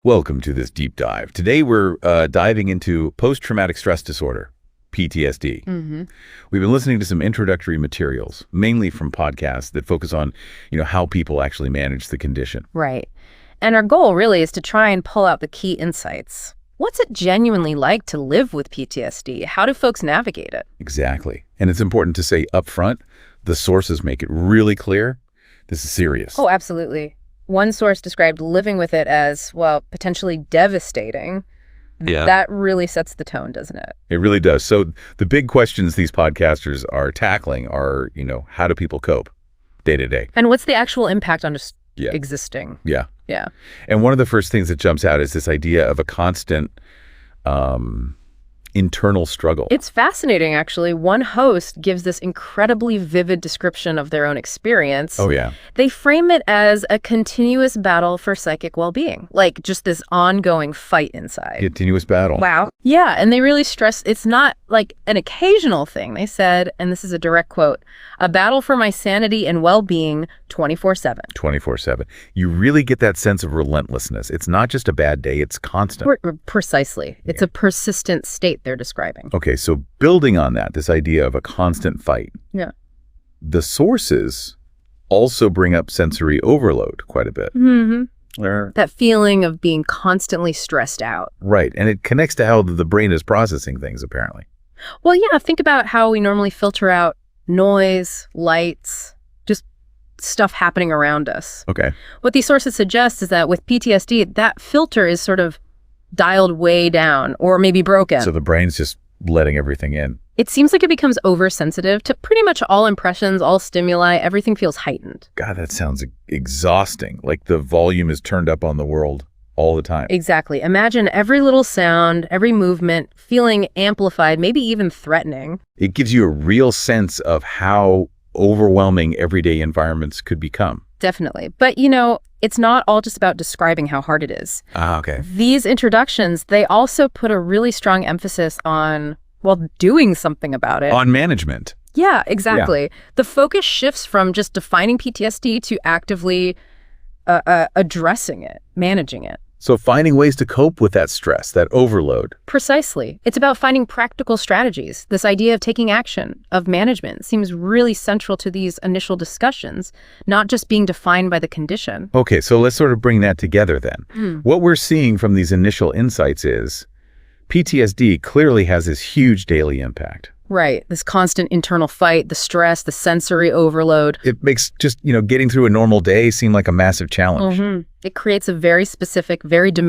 Welcome to this deep dive. Today we're diving into post-traumatic stress disorder, PTSD. We've been listening to some introductory materials, mainly from podcasts that focus on, how people actually manage the condition. Right. And our goal really is to try and pull out the key insights. What's it genuinely like to live with PTSD? How do folks navigate it? Exactly. And it's important to say up front, the sources make it really clear. This is serious. Oh, absolutely. One source described living with it as, well, potentially devastating. Yeah. That really sets the tone, doesn't it? It really does. So the big questions these podcasters are tackling are, how do people cope day to day? And what's the actual impact on just existing? Yeah. Yeah. And one of the first things that jumps out is this idea of a constant internal struggle. It's fascinating, actually. One host gives this incredibly vivid description of their own experience. Oh, yeah. They frame it as a continuous battle for psychic well-being, like just this ongoing fight inside. Continuous battle. Wow. Yeah, and they really stress it's not like an occasional thing. They said, and this is a direct quote, "A battle for my sanity and well-being 24/7. 24/7. You really get that sense of relentlessness. It's not just a bad day, it's constant. Precisely. It's a persistent state they're describing. Okay, so building on that, this idea of a constant fight. Yeah. The sources also bring up sensory overload quite a bit. That feeling of being constantly stressed out. Right, and it connects to how the brain is processing things, apparently. Well, yeah, think about how we normally filter out noise, lights, just stuff happening around us. Okay. What these sources suggest is that with PTSD, that filter is sort of dialed way down or maybe broken. So the brain's just letting everything in. It seems like it becomes oversensitive to pretty much all impressions, all stimuli. Everything feels heightened. God, that sounds exhausting. Like the volume is turned up on the world all the time. Exactly. Imagine every little sound, every movement feeling amplified, maybe even threatening. It gives you a real sense of how overwhelming everyday environments could become. Definitely. But, it's not all just about describing how hard it is. Ah, okay. These introductions, they also put a really strong emphasis on, doing something about it. On management. Yeah, exactly. Yeah. The focus shifts from just defining PTSD to actively addressing it, managing it. So finding ways to cope with that stress, that overload. Precisely. It's about finding practical strategies. This idea of taking action, of management, seems really central to these initial discussions, not just being defined by the condition. Okay, so let's sort of bring that together then. What we're seeing from these initial insights is PTSD clearly has this huge daily impact. Right. This constant internal fight, the stress, the sensory overload. It makes just, getting through a normal day seem like a massive challenge. It creates a very specific, very demanding